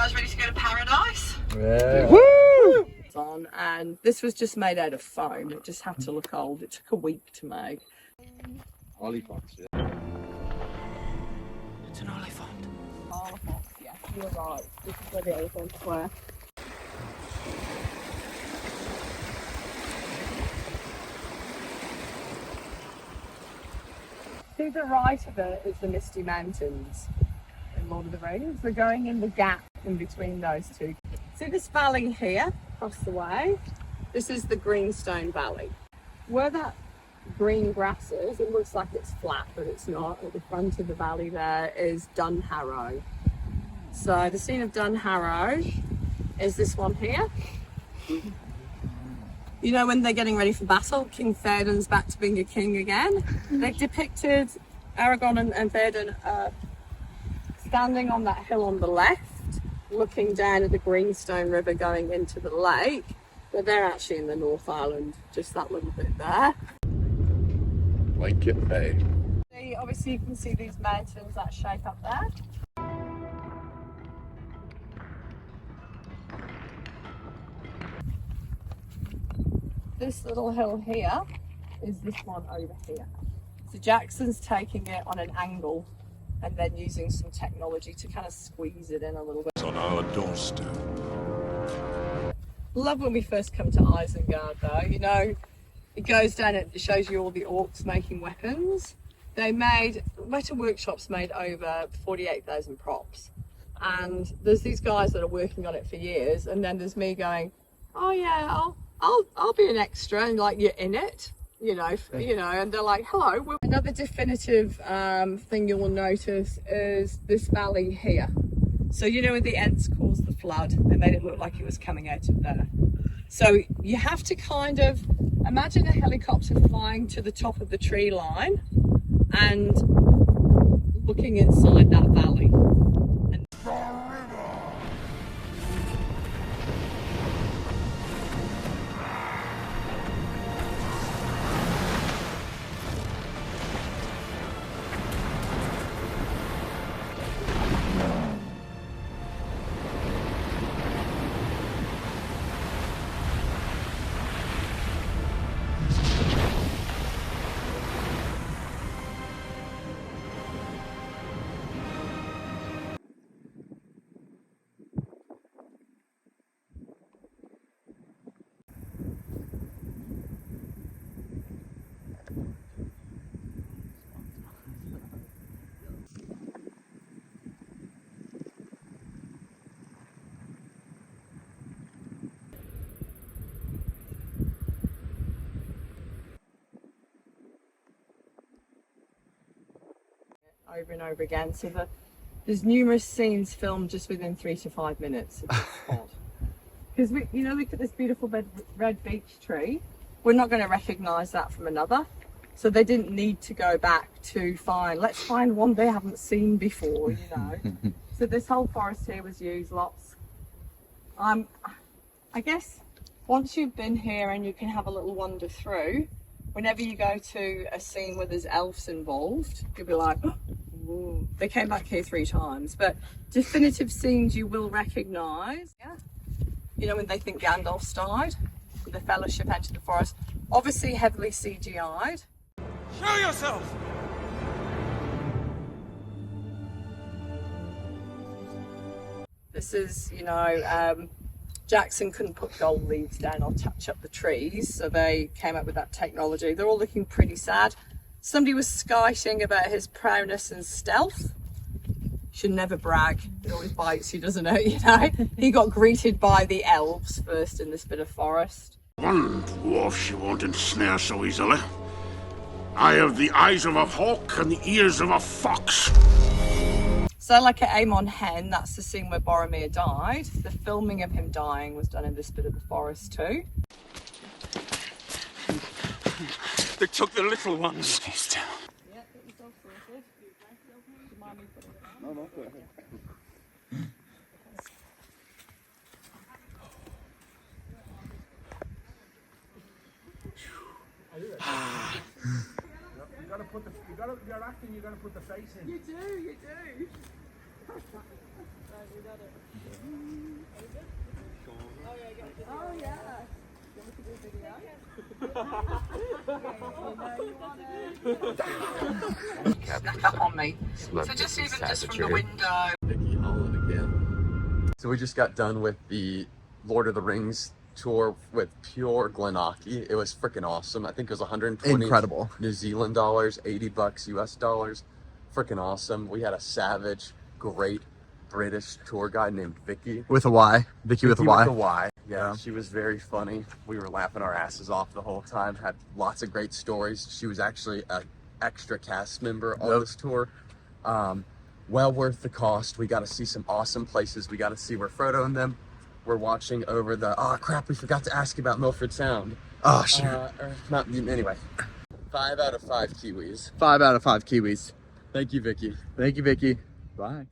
guys ready to go to paradise? Yeah. Woo! On, and this was just made out of foam. It just had to look old. It took a week to make. Olifants, yeah. It's an oliphant. Oliphant, yeah, you're right. This is where the elephants were. To the right of it is the Misty Mountains in Lord of the Rings. We're going in the gap in between those two. See this valley here, across the way? This is the Greenstone Valley. Where that green grass is, it looks like it's flat, but it's not. At the front of the valley there is Dunharrow. So the scene of Dunharrow is this one here. You know, when they're getting ready for battle, King Theoden's back to being a king again. They've depicted Aragorn and Theoden standing on that hill on the left, looking down at the Greenstone River going into the lake. But they're actually in the North Island, just that little bit there. Blanket Bay. Obviously you can see these mountains that shape up there. This little hill here is this one over here. So Jackson's taking it on an angle and then using some technology to kind of squeeze it in a little bit. It's on our doorstep. Love when we first come to Isengard though, you know, it goes down, it shows you all the orcs making weapons. They made, Metal Workshop's made over 48,000 props. And there's these guys that are working on it for years, and then there's me going, oh yeah, I'll be an extra, and like, you're in it, you know, and they're like, hello. Another definitive thing you will notice is this valley here. So you know when the Ents caused the flood, they made it look like it was coming out of there. So you have to kind of imagine a helicopter flying to the top of the tree line and looking inside that valley. Over and over again, so there's numerous scenes filmed just within 3 to 5 minutes of this spot. Because you know, look at this beautiful red beech tree. We're not going to recognise that from another, so they didn't need to go back to let's find one they haven't seen before, you know. So this whole forest here was used lots. I guess once you've been here and you can have a little wander through, whenever you go to a scene where there's elves involved, you'll be like, ooh, they came back here 3 times. But definitive scenes you will recognise. Yeah. You know, when they think Gandalf's died, the Fellowship entered the forest, obviously heavily CGI'd. Show yourself! This is, you know, Jackson couldn't put gold leaves down or touch up the trees, so they came up with that technology. They're all looking pretty sad. Somebody was skiting about his prowess and stealth. Should never brag. It always bites you, doesn't it? You know, he got greeted by the elves first in this bit of forest. One dwarf she won't ensnare so easily. I have the eyes of a hawk and the ears of a fox. So like at Amon Hen, that's the scene where Boromir died. The filming of him dying was done in this bit of the forest too. They took the little ones. Yeah, get yourself sorted. Do you mind me putting it on? No, go ahead. You're acting, you gotta put the face in. You do. Right, we got it. Snuck up on me. So just even just from the window. Vicky Holland again. So we just got done with the Lord of the Rings tour with pure Glenochy. It was freaking awesome. I think it was 120 Incredible. New Zealand dollars, $80 US dollars. Freaking awesome. We had a savage, great British tour guide named Vicky. With a Y. Vicky with a Y. With a Y. Yeah, Yeah. she was very funny. We were laughing our asses off the whole time. Had lots of great stories. She was actually an extra cast member on this tour. Well worth the cost. We got to see some awesome places. We got to see where Frodo and them were watching over the. Oh crap! We forgot to ask you about Milford Sound. Oh, shoot. Anyway, 5 out of 5 Kiwis. 5 out of 5 Kiwis. Thank you, Vicky. Thank you, Vicky. Bye.